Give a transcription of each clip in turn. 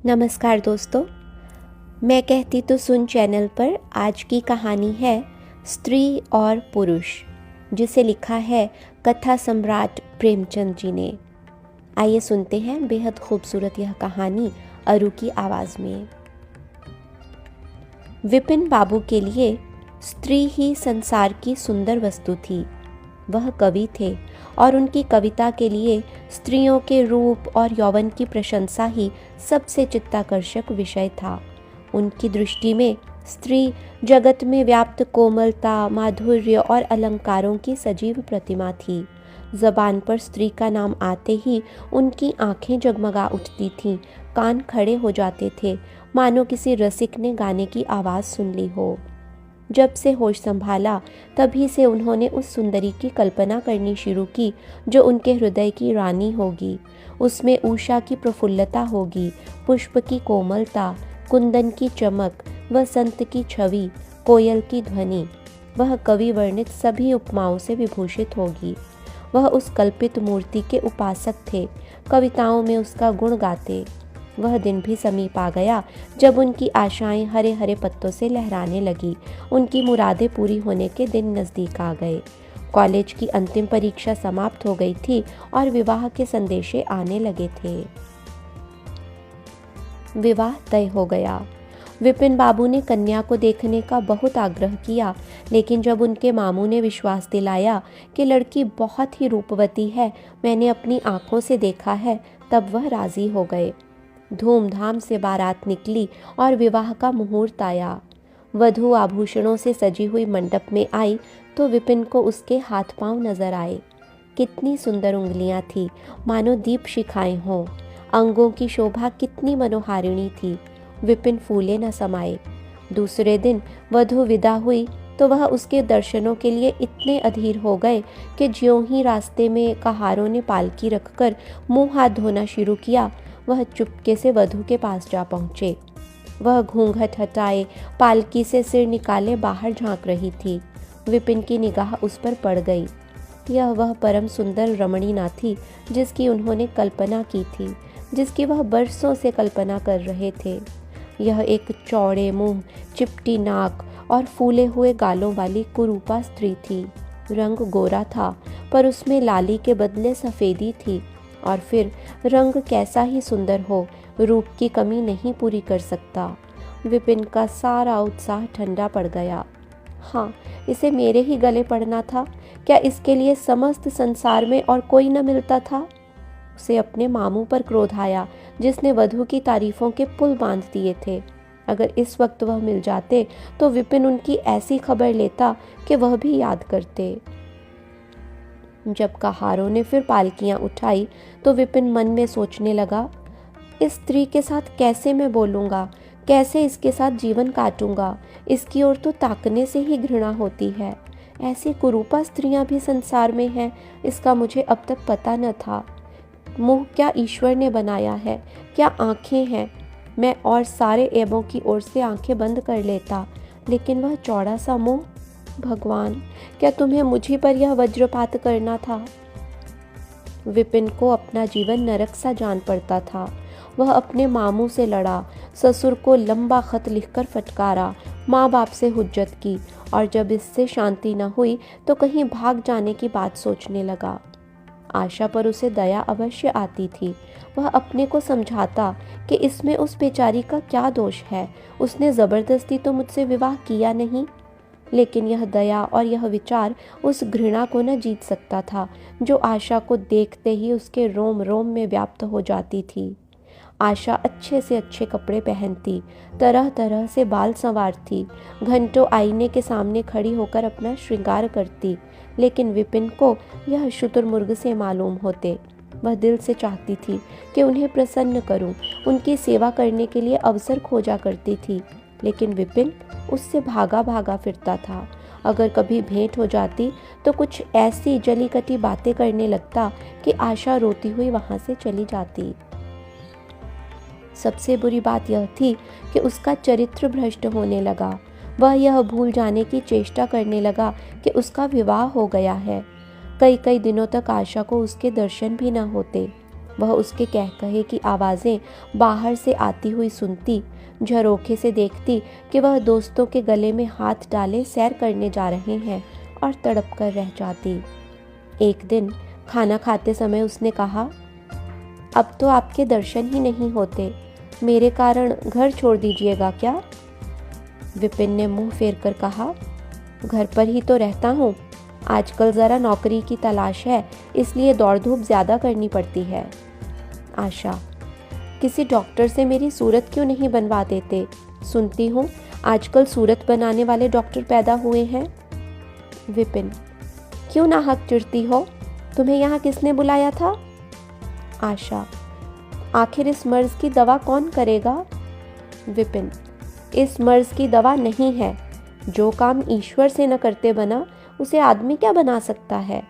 नमस्कार दोस्तों, मैं कहती तो सुन चैनल पर आज की कहानी है स्त्री और पुरुष, जिसे लिखा है कथा सम्राट प्रेमचंद जी ने। आइए सुनते हैं बेहद खूबसूरत यह कहानी अरु की आवाज़ में। विपिन बाबू के लिए स्त्री ही संसार की सुंदर वस्तु थी। वह कवि थे और उनकी कविता के लिए स्त्रियों के रूप और यौवन की प्रशंसा ही सबसे चित्ताकर्षक विषय था। उनकी दृष्टि में स्त्री जगत में व्याप्त कोमलता, माधुर्य और अलंकारों की सजीव प्रतिमा थी। जबान पर स्त्री का नाम आते ही उनकी आंखें जगमगा उठती थीं, कान खड़े हो जाते थे, मानो किसी रसिक ने गाने की आवाज़ सुन ली हो। जब से होश संभाला तभी से उन्होंने उस सुंदरी की कल्पना करनी शुरू की जो उनके हृदय की रानी होगी। उसमें उषा की प्रफुल्लता होगी, पुष्प की कोमलता, कुंदन की चमक, वसंत की छवि, कोयल की ध्वनि। वह कवि वर्णित सभी उपमाओं से विभूषित होगी। वह उस कल्पित मूर्ति के उपासक थे, कविताओं में उसका गुण गाते। वह दिन भी समीप आ गया जब उनकी आशाएं हरे हरे पत्तों से लहराने लगी। उनकी मुरादें पूरी होने के दिन नज़दीक आ गए। कॉलेज की अंतिम परीक्षा समाप्त हो गई थी और विवाह के संदेशे आने लगे थे। विवाह तय हो गया। विपिन बाबू ने कन्या को देखने का बहुत आग्रह किया, लेकिन जब उनके मामू ने विश्वास दिलाया कि लड़की बहुत ही रूपवती है, मैंने अपनी आंखों से देखा है, तब वह राजी हो गए। धूमधाम से बारात निकली और विवाह का मुहूर्त आया। वधू आभूषणों से सजी हुई मंडप में आई तो विपिन को उसके हाथ पांव नजर आए। कितनी सुंदर उंगलियां थी, मानो दीप शिखाएं हों। अंगों की शोभा कितनी मनोहारिणी थी। विपिन फूले न समाये। दूसरे दिन वधू विदा हुई तो वह उसके दर्शनों के लिए इतने अधीर हो गए कि ज्यों ही रास्ते में कहारों ने पालकी रखकर मुंह हाथ धोना शुरू किया, वह चुपके से वधू के पास जा पहुंचे। वह घूंघट हटाए, पालकी से सिर निकाले बाहर झांक रही थी। विपिन की निगाह उस पर पड़ गई। यह वह परम सुंदर रमणी ना थी जिसकी उन्होंने कल्पना की थी, जिसकी वह बरसों से कल्पना कर रहे थे। यह एक चौड़े मुंह, चिपटी नाक और फूले हुए गालों वाली कुरूपा स्त्री थी। रंग गोरा था, पर उसमें लाली के बदले सफ़ेदी थी। और फिर रंग कैसा ही सुंदर हो, रूप की कमी नहीं पूरी कर सकता। विपिन का सारा उत्साह ठंडा पड़ गया। हाँ, इसे मेरे ही गले पड़ना था। क्या इसके लिए समस्त संसार में और कोई न मिलता था? उसे अपने मामू पर क्रोध आया, जिसने वधू की तारीफों के पुल बांध दिए थे। अगर इस वक्त वह मिल जाते तो विपिन उनकी ऐसी खबर लेता कि वह भी याद करते। जब कहारों ने फिर पालकियां उठाई तो विपिन मन में सोचने लगा, इस स्त्री के साथ कैसे मैं बोलूँगा, कैसे इसके साथ जीवन काटूंगा। इसकी ओर तो ताकने से ही घृणा होती है। ऐसी कुरूपा स्त्रियां भी संसार में हैं, इसका मुझे अब तक पता न था। मुंह क्या ईश्वर ने बनाया है, क्या आंखें हैं। मैं और सारे ऐबों की ओर से आंखें बंद कर लेता, लेकिन वह चौड़ा सा मुंह। भगवान, क्या तुम्हें मुझी पर यह वज्रपात करना था? विपिन को अपना जीवन नरक सा जान पड़ता था। वह अपने मामू से लड़ा, ससुर को लंबा खत लिखकर फटकारा, माँ बाप से हुज्जत की, और जब इससे शांति न हुई तो कहीं भाग जाने की बात सोचने लगा। आशा पर उसे दया अवश्य आती थी। वह अपने को समझाता कि इसमें उस बेचारी का क्या दोष है, उसने ज़बरदस्ती तो मुझसे विवाह किया नहीं। लेकिन यह दया और यह विचार उस घृणा को न जीत सकता था जो आशा को देखते ही उसके रोम रोम में व्याप्त हो जाती थी। आशा अच्छे से अच्छे कपड़े पहनती, तरह तरह से बाल संवारती, घंटों आईने के सामने खड़ी होकर अपना श्रृंगार करती, लेकिन विपिन को यह शुतुरमुर्ग से मालूम होते। वह दिल से चाहती थी कि उन्हें प्रसन्न करूं, उनकी सेवा करने के लिए अवसर खोजा करती थी, लेकिन विपिन उससे भागा भागा फिरता था। अगर कभी भेंट हो जाती तो कुछ ऐसी जली कटी बातें करने लगता कि आशा रोती हुई वहां से चली जाती। सबसे बुरी बात यह थी कि उसका चरित्र भ्रष्ट होने लगा। वह यह भूल जाने की चेष्टा करने लगा कि उसका विवाह हो गया है। कई कई दिनों तक आशा को उसके दर्शन भी न होते। वह उसके कह कहे की आवाज़ें बाहर से आती हुई सुनती, झरोखे से देखती कि वह दोस्तों के गले में हाथ डाले सैर करने जा रहे हैं और तड़प कर रह जाती। एक दिन खाना खाते समय उसने कहा, अब तो आपके दर्शन ही नहीं होते, मेरे कारण घर छोड़ दीजिएगा क्या? विपिन ने मुंह फेर कर कहा, घर पर ही तो रहता हूँ, आजकल ज़रा नौकरी की तलाश है, इसलिए दौड़ धूप ज़्यादा करनी पड़ती है। आशा, किसी डॉक्टर से मेरी सूरत क्यों नहीं बनवा देते? सुनती हूँ आजकल सूरत बनाने वाले डॉक्टर पैदा हुए हैं। विपिन, क्यों नाहक चिढ़ती हो? तुम्हें यहाँ किसने बुलाया था? आशा, आखिर इस मर्ज की दवा कौन करेगा? विपिन, इस मर्ज की दवा नहीं है, जो काम ईश्वर से न करते बना उसे आदमी क्या बना सकता है?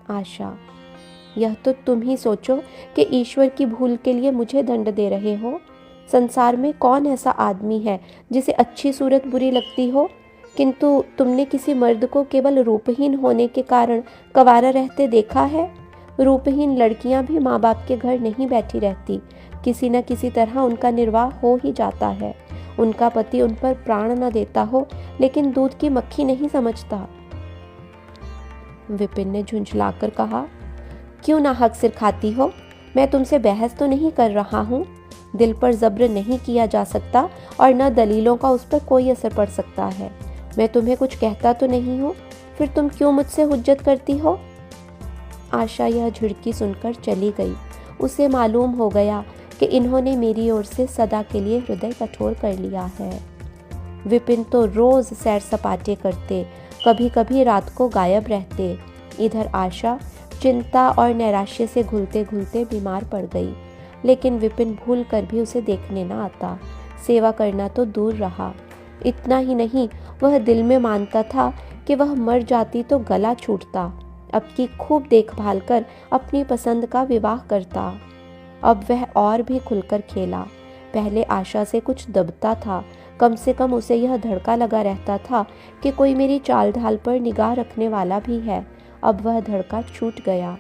आशा, यह तो तुम ही सोचो कि ईश्वर की भूल के लिए मुझे दंड दे रहे हो। संसार में कौन ऐसा आदमी है जिसे अच्छी सूरत बुरी लगती हो, किंतु तुमने किसी मर्द को केवल रूपहीन होने के कारण कंवारा रहते देखा है? रूपहीन लड़कियां भी माँ बाप के घर नहीं बैठी रहती, किसी न किसी तरह उनका निर्वाह हो ही जाता है। उनका पति उन पर प्राण न देता हो, लेकिन दूध की मक्खी नहीं समझता। विपिन ने झुंझलाकर कहा, क्यों नाहक सिर खाती हो? मैं तुमसे बहस तो नहीं कर रहा हूँ। दिल पर जब्र नहीं किया जा सकता और न दलीलों का उस पर कोई असर पड़ सकता है। मैं तुम्हें कुछ कहता तो नहीं हूँ, फिर तुम क्यों मुझसे हुज्जत करती हो? आशा यह झिड़की सुनकर चली गई। उसे मालूम हो गया कि इन्होंने मेरी ओर से सदा के लिए हृदय कठोर कर लिया है। विपिन तो रोज सैर सपाटे करते, कभी कभी रात को गायब रहते। इधर आशा चिंता और नैराश्य से घुलते घुलते बीमार पड़ गई, लेकिन विपिन भूल कर भी उसे देखने न आता। सेवा करना तो दूर रहा, इतना ही नहीं, वह दिल में मानता था कि वह मर जाती तो गला छूटता, अब की खूब देखभाल कर अपनी पसंद का विवाह करता। अब वह और भी खुलकर खेला। पहले आशा से कुछ दबता था, कम से कम उसे यह धड़का लगा रहता था कि कोई मेरी चाल ढाल पर निगाह रखने वाला भी है। अब वह धड़का छूट गया।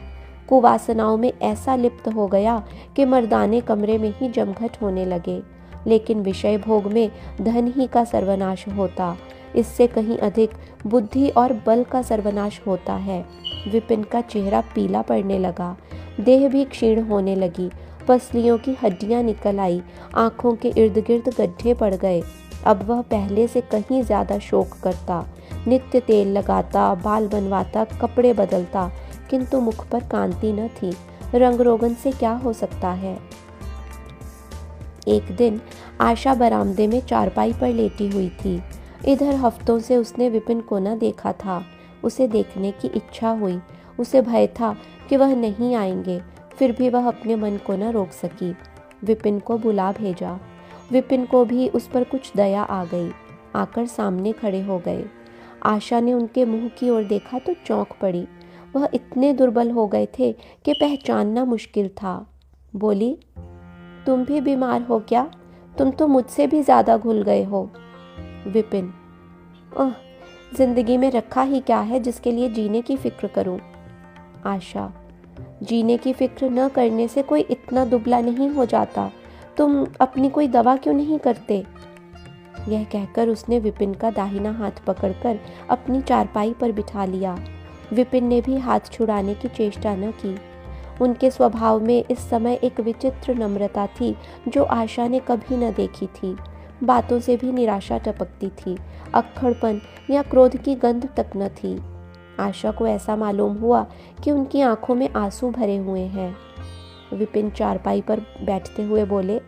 कुवासनाओं में ऐसा लिप्त हो गया कि मर्दाने कमरे में ही जमघट होने लगे। लेकिन विषय भोग में धन ही का सर्वनाश होता, इससे कहीं अधिक बुद्धि और बल का सर्वनाश होता है। विपिन का चेहरा पीला पड़ने लगा, देह भी क्षीण होने लगी, पसलियों की हड्डियां निकल आई, आंखों के इर्द गिर्द गड्ढे पड़ गए। अब वह पहले से कहीं ज्यादा शोक करता, नित्य तेल लगाता, बाल बनवाता, कपड़े बदलता, किंतु मुख पर कांति न थी। रंग रोगन से क्या हो सकता है? एक दिन आशा बरामदे में चारपाई पर लेटी हुई थी। इधर हफ्तों से उसने विपिन को न देखा था। उसे देखने की इच्छा हुई। उसे भय था कि वह नहीं आएंगे, फिर भी वह अपने मन को न रोक सकी। विपिन को बुला भेजा। विपिन को भी उस पर कुछ दया आ गई। आकर सामने खड़े हो गए। आशा ने उनके मुंह की ओर देखा तो चौंक पड़ी। वह इतने दुर्बल हो गए थे कि पहचानना मुश्किल था। बोली, तुम भी बीमार हो क्या? तुम तो मुझसे भी ज्यादा घुल गए हो। विपिन, ओह, जिंदगी में रखा ही क्या है जिसके लिए जीने की फिक्र करूं? आशा, जीने की फिक्र न करने से कोई इतना दुबला नहीं हो जाता। तुम अपनी कोई दवा क्यों नहीं करते? यह कहकर उसने विपिन का दाहिना हाथ पकड़कर अपनी चारपाई पर बिठा लिया। विपिन ने भी हाथ छुड़ाने की चेष्टा न की। उनके स्वभाव में इस समय एक विचित्र नम्रता थी जो आशा ने कभी न देखी थी। बातों से भी निराशा टपकती थी, अक्खड़पन या क्रोध की गंध तक न थी। आशा को ऐसा मालूम हुआ कि उनकी आंखों में आंसू भरे हुए हैं। विपिन चारपाई पर बैठते हुए बोले,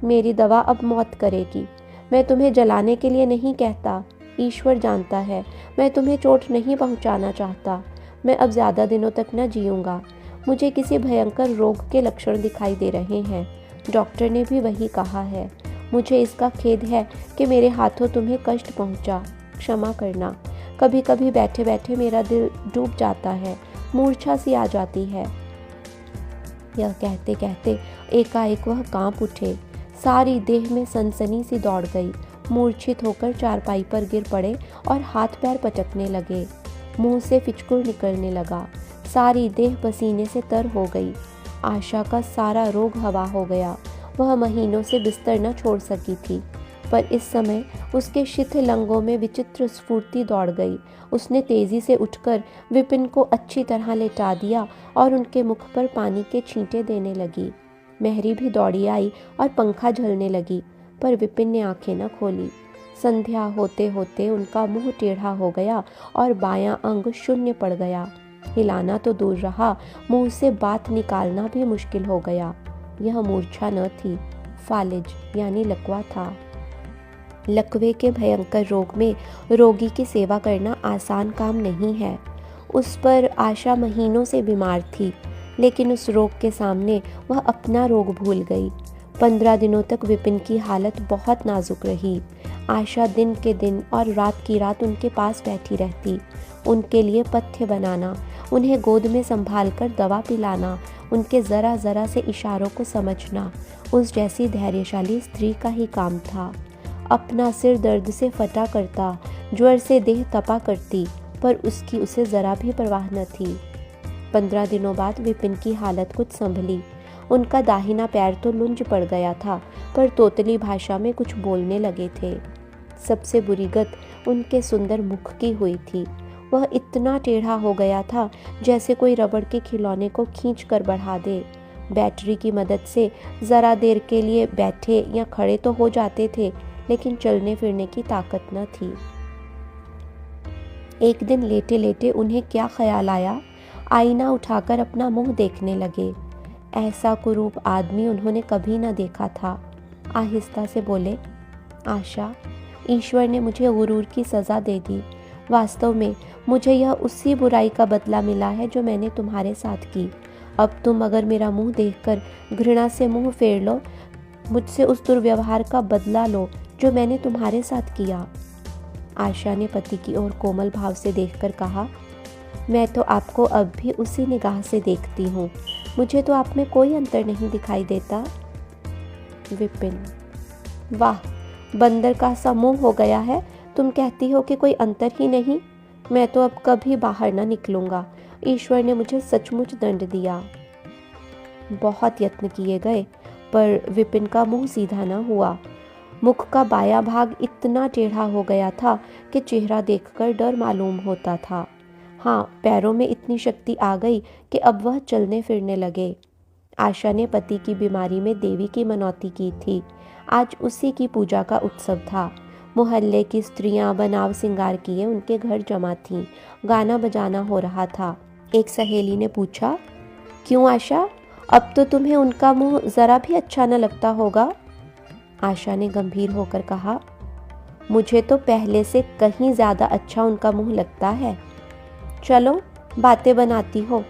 मेरी दवा अब मौत करेगी। मैं तुम्हें जलाने के लिए नहीं कहता, ईश्वर जानता है मैं तुम्हें चोट नहीं पहुंचाना चाहता। मैं अब ज़्यादा दिनों तक न जीऊँगा। मुझे किसी भयंकर रोग के लक्षण दिखाई दे रहे हैं। डॉक्टर ने भी वही कहा है। मुझे इसका खेद है कि मेरे हाथों तुम्हें कष्ट पहुंचा, क्षमा करना। कभी कभी बैठे बैठे मेरा दिल डूब जाता है, मूर्छा सी आ जाती है। यह कहते कहते एकाएक वह कांप उठे। सारी देह में सनसनी सी दौड़ गई। मूर्छित होकर चारपाई पर गिर पड़े और हाथ पैर पटकने लगे। मुंह से फिचकुर निकलने लगा। सारी देह पसीने से तर हो गई। आशा का सारा रोग हवा हो गया। वह महीनों से बिस्तर न छोड़ सकी थी, पर इस समय उसके शिथिल अंगों में विचित्र स्फूर्ति दौड़ गई। उसने तेजी से उठकर विपिन को अच्छी तरह लेटा दिया और उनके मुख पर पानी के छींटे देने लगी। मेहरी भी दौड़ी आई और पंखा झलने लगी, पर विपिन ने आंखें न खोली। संध्या होते होते उनका मुंह टेढ़ा हो गया और बायां अंग शून्य पड़ गया। हिलाना तो दूर रहा, मुंह से बात निकालना भी मुश्किल हो गया। यह मूर्छा न थी, फालिज यानी लकवा था। लकवे के भयंकर रोग में रोगी की सेवा करना आसान काम नहीं है। उस पर आशा महीनों से बीमार थी, लेकिन उस रोग के सामने वह अपना रोग भूल गई। 15 दिनों तक विपिन की हालत बहुत नाजुक रही। आशा दिन के दिन और रात की रात उनके पास बैठी रहती, उनके लिए पथ्य बनाना, उन्हें गोद में संभाल कर दवा पिलाना, उनके ज़रा ज़रा से इशारों को समझना उस जैसी धैर्यशाली स्त्री का ही काम था। अपना सिर दर्द से फटा करता, ज्वर से देह तपा करती, पर उसकी उसे ज़रा भी परवाह न थी। 15 दिनों बाद विपिन की हालत कुछ संभली। उनका दाहिना पैर तो लुंज पड़ गया था, पर तोतली भाषा में कुछ बोलने लगे थे। सबसे बुरी गत उनके सुंदर मुख की हुई थी। वह इतना टेढ़ा हो गया था जैसे कोई रबड़ के खिलौने को खींच कर बढ़ा दे। बैटरी की मदद से ज़रा देर के लिए बैठे या खड़े तो हो जाते थे, लेकिन चलने फिरने की ताकत न थी। एक दिन लेटे लेटे उन्हें क्या ख्याल आया, आईना उठाकर अपना मुंह देखने लगे। ऐसा कुरूप आदमी उन्होंने कभी न देखा था। आहिस्ता से बोले, आशा, ईश्वर ने मुझे गुरूर की सज़ा दे दी। वास्तव में मुझे यह उसी बुराई का बदला मिला है जो मैंने तुम्हारे साथ की। अब तुम अगर मेरा मुंह देखकर घृणा से मुंह फेर लो, मुझसे उस दुर्व्यवहार का बदला लो जो मैंने तुम्हारे साथ किया। आशा ने पति की ओर कोमल भाव से देखकर कहा, मैं तो आपको अब भी उसी निगाह से देखती हूँ। मुझे तो आप में कोई अंतर नहीं दिखाई देता। विपिन, वाह, बंदर का सा मुंह हो गया है। तुम कहती हो कि कोई अंतर ही नहीं। मैं तो अब कभी बाहर न निकलूंगा। ईश्वर ने मुझे सचमुच दंड दिया। बहुत यत्न किए गए, पर विपिन का मुंह सीधा न हुआ। मुख का बायां भाग इतना टेढ़ा हो गया था कि चेहरा देखकर डर मालूम होता था। हाँ, पैरों में इतनी शक्ति आ गई कि अब वह चलने फिरने लगे। आशा ने पति की बीमारी में देवी की मनौती की थी। आज उसी की पूजा का उत्सव था। मोहल्ले की स्त्रियां बनाव सिंगार किए उनके घर जमा थीं। गाना बजाना हो रहा था। एक सहेली ने पूछा, क्यों आशा, अब तो तुम्हें उनका मुंह ज़रा भी अच्छा न लगता होगा? आशा ने गंभीर होकर कहा, मुझे तो पहले से कहीं ज़्यादा अच्छा उनका मुंह लगता है। चलो, बातें बनाती हो।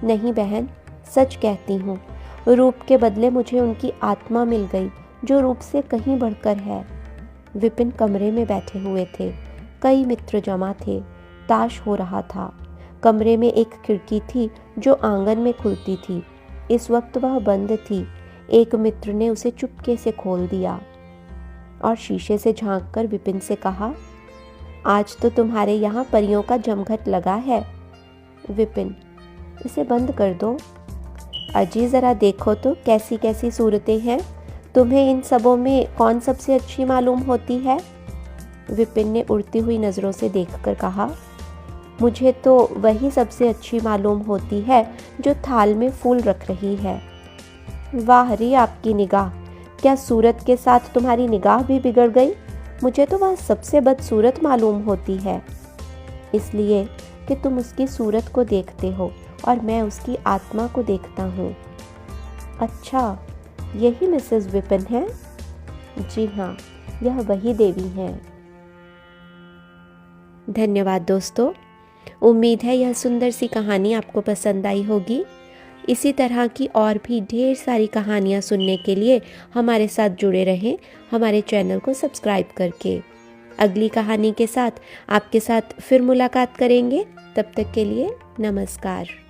नहीं बहन, सच कहती हूँ, रूप के बदले मुझे उनकी आत्मा मिल गई, जो रूप से कहीं बढ़कर है। विपिन कमरे में बैठे हुए थे। कई मित्र जमा थे। ताश हो रहा था। कमरे में एक खिड़की थी जो आंगन में खुलती थी। इस वक्त वह बंद थी। एक मित्र ने उसे चुपके से खोल दिया और शीशे से झांककर विपिन से कहा, आज तो तुम्हारे यहाँ परियों का जमघट लगा है। विपिन, इसे बंद कर दो। अजी, ज़रा देखो तो कैसी कैसी सूरतें हैं। तुम्हें इन सबों में कौन सबसे अच्छी मालूम होती है? विपिन ने उड़ती हुई नज़रों से देखकर कहा, मुझे तो वही सबसे अच्छी मालूम होती है जो थाल में फूल रख रही है। वाह रे आपकी निगाह, क्या सूरत के साथ तुम्हारी निगाह भी बिगड़ गई? मुझे तो वह सबसे बदसूरत मालूम होती है, इसलिए कि तुम उसकी सूरत को देखते हो और मैं उसकी आत्मा को देखता हूँ। अच्छा, यही मिसेस विपिन है? जी हाँ, यह वही देवी हैं। धन्यवाद दोस्तों। उम्मीद है यह सुंदर सी कहानी आपको पसंद आई होगी। इसी तरह की और भी ढेर सारी कहानियाँ सुनने के लिए हमारे साथ जुड़े रहें, हमारे चैनल को सब्सक्राइब करके। अगली कहानी के साथ आपके साथ फिर मुलाकात करेंगे। तब तक के लिए नमस्कार।